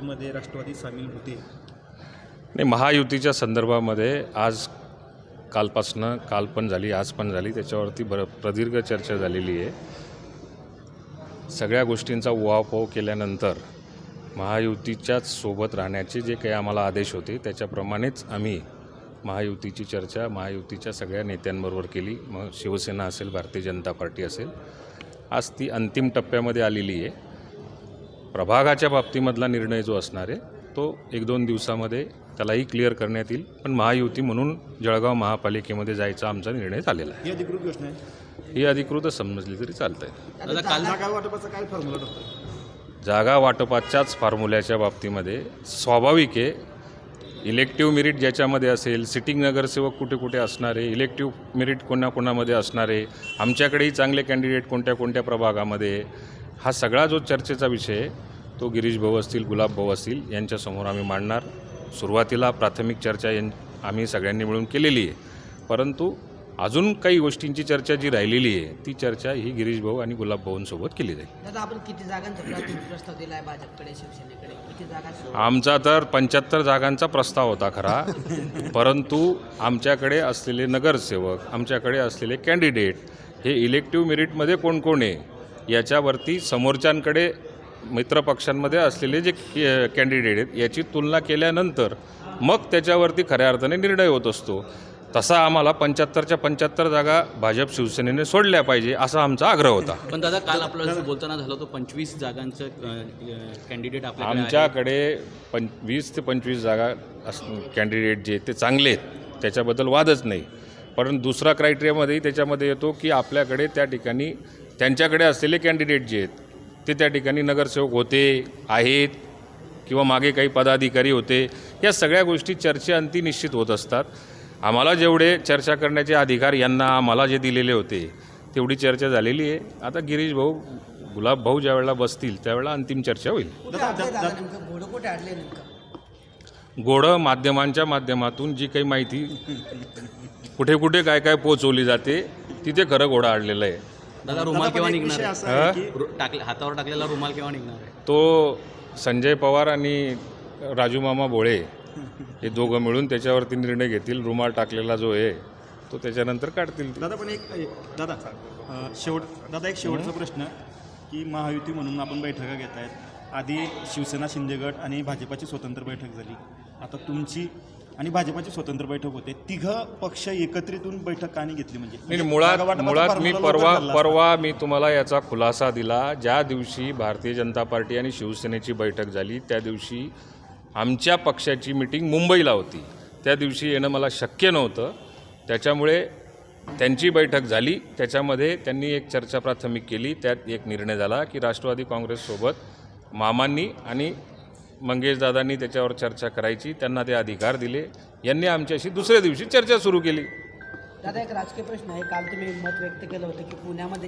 महायुतीमध्ये राष्ट्रवादी सामील होते? नाही, महायुतीच्या संदर्भामध्ये आज काल पण झाली, आज पण झाली, त्याच्यावरती प्रदीर्घ चर्चा झालेली आहे. सगळ्या गोष्टींचा उहापोह केल्यानंतर महायुतीच्याच सोबत राहण्याचे जे काही आम्हाला आदेश होते त्याच्याप्रमाणेच आम्ही महायुतीची चर्चा महायुतीच्या सगळ्या नेत्यांबरोबर केली. मग शिवसेना असेल, भारतीय जनता पार्टी असेल, आज ती अंतिम टप्प्यामध्ये आलेली आहे. प्रभागाच्या बाबतीमधला निर्णय जो असणार आहे तो 1-2 दिवसामध्ये त्यालाही क्लिअर करण्यात येईल. पण महायुती म्हणून जळगाव महापालिकेमध्ये जायचा आमचा निर्णय झालेला आहे. ही अधिकृत घोषणा आहे? ही अधिकृतच समजली तरी चालतं आहे. आता काल जागा वाटपाचा काय फॉर्म्युला ठरतो? जागा वाटपाच्याच फॉर्म्युल्याच्या बाबतीमध्ये स्वाभाविक आहे, इलेक्टिव्ह मेरिट ज्याच्यामध्ये असेल, सिटिंग नगरसेवक कुठे कुठे असणारे, इलेक्टिव्ह मेरिट कोणाकोणामध्ये असणारे, आमच्याकडेही चांगले कॅन्डिडेट कोणत्या कोणत्या प्रभागामध्ये, हा सगळा जो चर्चेचा विषय तो गिरीश भाऊ असतील, गुलाब भाऊ असतील यांच्यासमोर आम्ही मांडणार. सुरुवातीला प्राथमिक चर्चा आम्ही सगळ्यांनी मिळून केलेली आहे, परंतु अजून काही गोष्टींची चर्चा जी राहिलेली आहे ती चर्चा ही गिरीश भाऊ आणि गुलाब भाऊंसोबत केली जाईल. दादा, आपण किती जागांचा प्रस्ताव दिला आहे भाजपकडे, शिवसेनेकडे? किती जागा? आमचा तर 75 जागांचा प्रस्ताव होता खरा, परंतु आमच्याकडे असलेले नगरसेवक, आमच्याकडे असलेले कॅन्डिडेट हे इलेक्टिव्ह मेरिटमध्ये कोण कोण आहे याच्यावरती समोरच्यांकडे मित्रपक्षांमध्ये असलेले जे कॅन्डिडेट आहेत याची तुलना केल्यानंतर मग त्याच्यावरती खऱ्या अर्थाने निर्णय होत असतो. तसा आम्हाला 75च्या 75 जागा भाजप शिवसेनेने सोडल्या पाहिजे असा आमचा आग्रह होता. पण दादा, काल आपल्याला बोलताना झालं होतं 25 जागांचं कॅन्डिडेट आमच्याकडे 20 ते 25 जागा कॅन्डिडेट जे ते चांगले आहेत, त्याच्याबद्दल वादच नाही. परंतु दुसरा क्रायटेरियामध्येही त्याच्यामध्ये येतो की आपल्याकडे त्या ठिकाणी त्यांच्याकडे असलेले कॅन्डिडेट जे आहेत ते त्या ठिकाणी नगरसेवक होते, आहेत, किंवा मागे काही पदाधिकारी होते. या सगळ्या गोष्टी चर्चेअंती निश्चित होत असतात. आम्हाला जेवढे चर्चा करण्याचे अधिकार यांना आम्हाला जे दिलेले होते तेवढी चर्चा झालेली आहे. आता गिरीश भाऊ, गुलाब भाऊ ज्या वेळेला बसतील त्यावेळेला अंतिम चर्चा होईल. घोडं माध्यमांच्या माध्यमातून जी काही माहिती कुठे कुठे काय काय पोचवली जाते तिथे खरं घोडं आणलेलं आहे. दादा, रुमाल केव्हा निघणार आहे? हातावर टाकलेला रुमाल केव्हा निघणार आहे? तो संजय पवार आणि राजू मामा भोळे हे दोघं मिळून त्याच्यावरती निर्णय घेतील. रुमाल टाकलेला जो आहे तो त्याच्यानंतर काढतील. दादा, पण एक शेवटचा प्रश्न की महायुती म्हणून आपण बैठका घेत आहेत. आधी शिवसेना शिंदे गट आणि भाजपाची स्वतंत्र बैठक झाली, आता तुमची आणि भाजपाची स्वतंत्र बैठक होते. तिघं पक्ष एकत्रितून बैठक का नाही घेतली? म्हणजे मुळात मी परवा मी तुम्हाला याचा खुलासा दिला. ज्या दिवशी भारतीय जनता पार्टी आणि शिवसेनेची बैठक झाली त्या दिवशी आमच्या पक्षाची मीटिंग मुंबईला होती. त्या दिवशी येणं मला शक्य नव्हतं. त्याच्यामुळे त्यांची बैठक झाली, त्याच्यामध्ये त्यांनी एक चर्चा प्राथमिक केली. त्यात एक निर्णय झाला की राष्ट्रवादी काँग्रेससोबत मामांनी आणि मंगेशदादांनी त्याच्यावर चर्चा करायची, त्यांना ते अधिकार दिले. यांनी आमच्याशी दुसऱ्या दिवशी चर्चा सुरू केली. दादा, एक राजकीय प्रश्न आहे. काल तुम्ही मत व्यक्त केलं होतं की पुण्यामध्ये